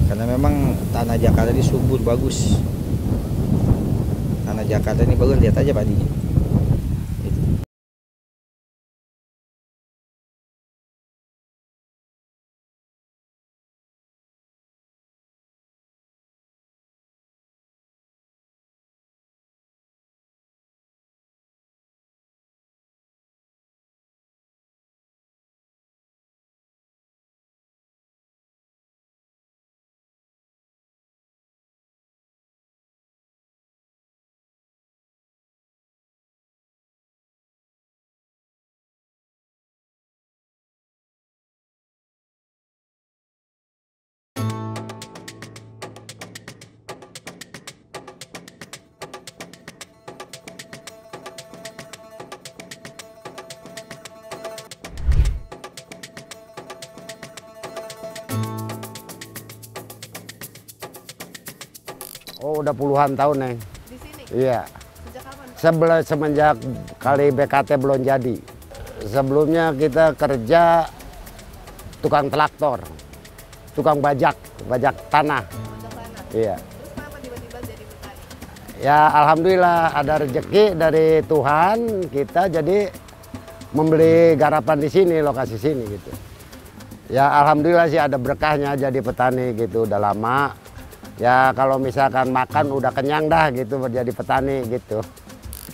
Karena memang tanah Jakarta ini subur, bagus. Tanah Jakarta ini bagus, lihat aja padinya. Oh, udah puluhan tahun, Neng. Di sini? Iya. Sejak kapan? Semenjak kali BKT belum jadi. Sebelumnya kita kerja tukang traktor, tukang bajak tanah. Sejak tanah. Iya. Terus kenapa tiba-tiba jadi petani? Ya alhamdulillah ada rezeki dari Tuhan, kita jadi membeli garapan di sini, lokasi sini gitu. Ya alhamdulillah sih ada berkahnya jadi petani gitu, udah lama. Ya kalau misalkan makan udah kenyang dah gitu jadi petani gitu.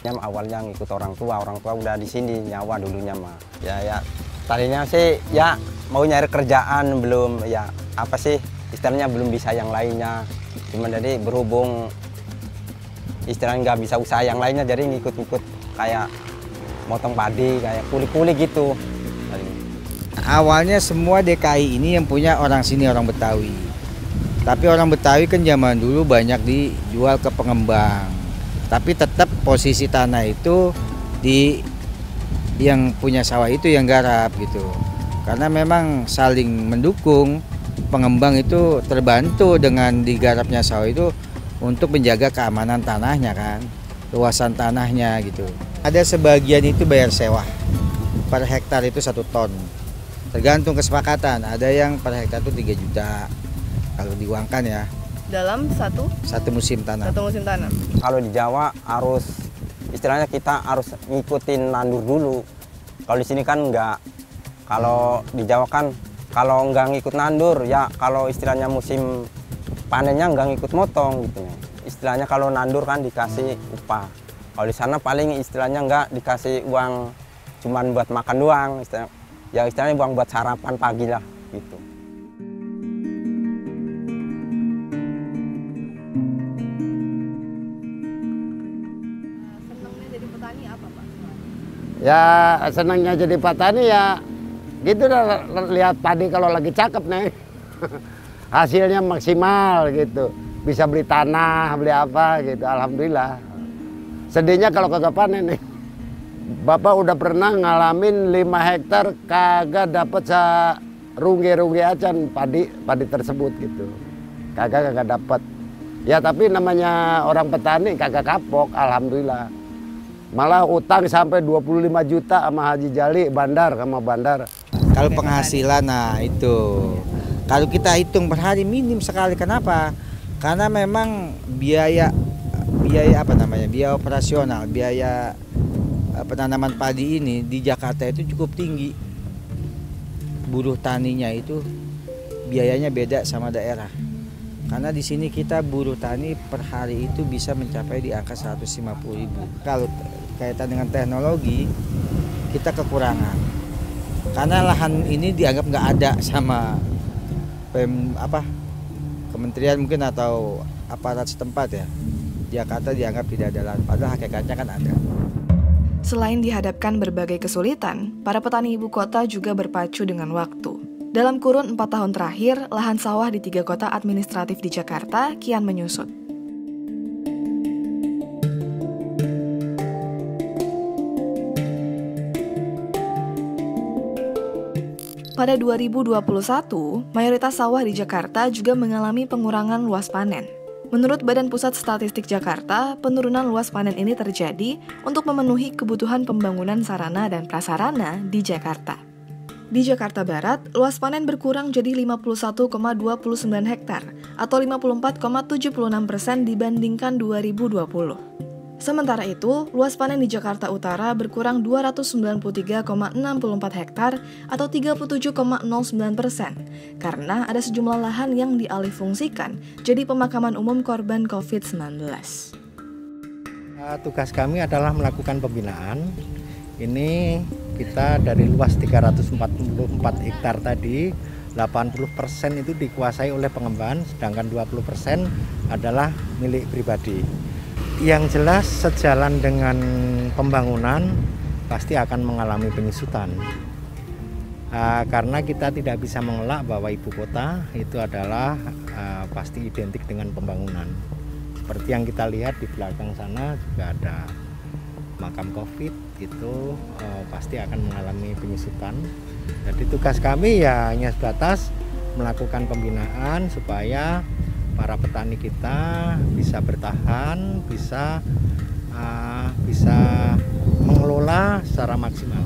Awalnya ngikut orang tua udah di sini nyawa dulunya mah. Ya tadinya sih ya mau nyari kerjaan belum ya apa sih istilahnya belum bisa yang lainnya. Cuman jadi berhubung istilahnya nggak bisa usaha yang lainnya jadi ngikut-ngikut kayak motong padi kayak kuli-kuli gitu. Awalnya semua DKI ini yang punya orang sini, orang Betawi. Tapi orang Betawi kan zaman dulu banyak dijual ke pengembang. Tapi tetap posisi tanah itu di yang punya sawah itu yang garap gitu. Karena memang saling mendukung, pengembang itu terbantu dengan digarapnya sawah itu untuk menjaga keamanan tanahnya kan, luasan tanahnya gitu. Ada sebagian itu bayar sewa, per hektar itu 1 ton. Tergantung kesepakatan, ada yang per hektar itu 3 juta. Kalau diuangkan ya. Dalam satu musim tanam. Satu musim tanam. Kalau di Jawa harus istilahnya kita harus ngikutin nandur dulu. Kalau di sini kan enggak. Kalau di Jawa kan kalau enggak ngikut nandur ya kalau istilahnya musim panennya enggak ngikut motong gitu. Istilahnya kalau nandur kan dikasih upah. Kalau di sana paling istilahnya enggak dikasih uang cuman buat makan doang. Istilahnya uang buat sarapan pagi lah gitu. Ya senangnya jadi petani ya gitu dah, lihat padi kalau lagi cakep nih. Hasilnya maksimal gitu. Bisa beli tanah, beli apa gitu. Alhamdulillah. Sedihnya kalau kagak panen nih. Bapak udah pernah ngalamin 5 hektar kagak dapet serunggi acan padi tersebut gitu. Kagak dapet. Ya tapi namanya orang petani kagak kapok, alhamdulillah. Malah utang sampai 25 juta sama Haji Jali bandar. Kalau penghasilan nah itu. Kalau kita hitung per hari minim sekali. Kenapa? Karena memang biaya operasional, biaya penanaman padi ini di Jakarta itu cukup tinggi. Buruh taninya itu biayanya beda sama daerah. Karena di sini kita buruh tani per hari itu bisa mencapai di angka 150.000. Kalau kaitan dengan teknologi kita kekurangan karena lahan ini dianggap nggak ada sama kementerian mungkin atau aparat setempat ya. Jakarta dianggap tidak ada lahan, padahal hakikatnya kan ada. Selain dihadapkan berbagai kesulitan, para petani ibu kota juga berpacu dengan waktu. Dalam kurun 4 tahun terakhir, lahan sawah di 3 kota administratif di Jakarta kian menyusut. Pada 2021, mayoritas sawah di Jakarta juga mengalami pengurangan luas panen. Menurut Badan Pusat Statistik Jakarta, penurunan luas panen ini terjadi untuk memenuhi kebutuhan pembangunan sarana dan prasarana di Jakarta. Di Jakarta Barat, luas panen berkurang jadi 51,29 hektar atau 54,76% dibandingkan 2020. Sementara itu, luas panen di Jakarta Utara berkurang 293,64 hektar atau 37,09% karena ada sejumlah lahan yang dialihfungsikan jadi pemakaman umum korban COVID-19. Tugas kami adalah melakukan pembinaan. Ini kita dari luas 344 hektar tadi, 80% itu dikuasai oleh pengembangan, sedangkan 20% adalah milik pribadi. Yang jelas sejalan dengan pembangunan pasti akan mengalami penyusutan. Karena kita tidak bisa mengelak bahwa ibu kota itu adalah pasti identik dengan pembangunan. Seperti yang kita lihat di belakang sana juga ada makam COVID, itu pasti akan mengalami penyusutan. Jadi tugas kami ya hanya sebatas melakukan pembinaan supaya para petani kita bisa bertahan, bisa mengelola secara maksimal.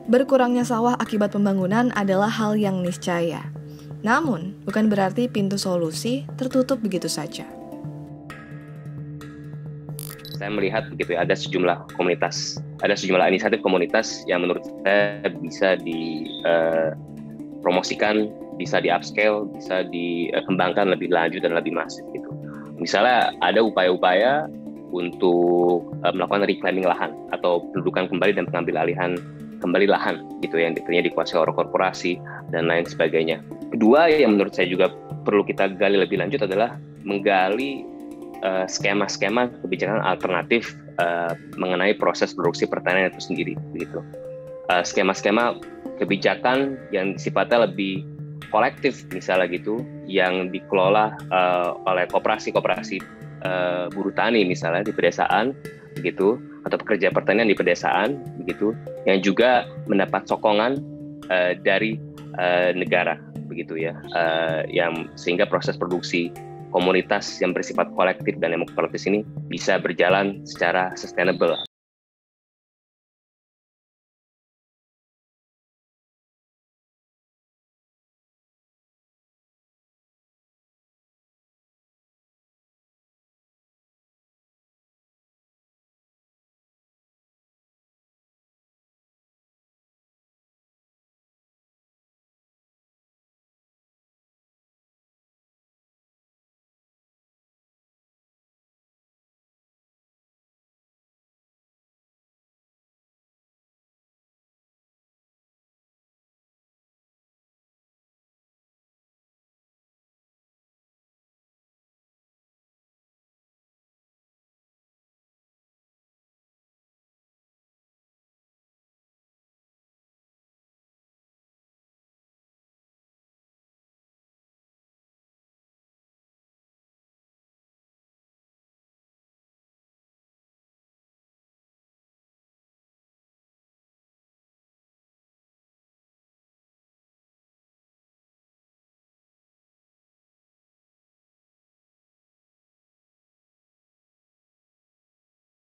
Berkurangnya sawah akibat pembangunan adalah hal yang niscaya. Namun, bukan berarti pintu solusi tertutup begitu saja. Saya melihat begitu ya, ada sejumlah inisiatif komunitas yang menurut saya bisa dipromosikan, bisa di-upscale, bisa dikembangkan lebih lanjut dan lebih masif gitu. Misalnya ada upaya-upaya untuk melakukan reclaiming lahan atau pendudukan kembali dan pengambil alihan kembali lahan gitu yang ternyata dikuasai oleh korporasi dan lain sebagainya. Kedua yang menurut saya juga perlu kita gali lebih lanjut adalah menggali skema-skema kebijakan alternatif mengenai proses produksi pertanian itu sendiri begitu. Skema-skema kebijakan yang sifatnya lebih kolektif misalnya gitu, yang dikelola oleh koperasi-koperasi buruh tani misalnya di pedesaan begitu, atau pekerja pertanian di pedesaan begitu, yang juga mendapat sokongan dari negara begitu ya, yang sehingga proses produksi komunitas yang bersifat kolektif dan demokratis ini bisa berjalan secara sustainable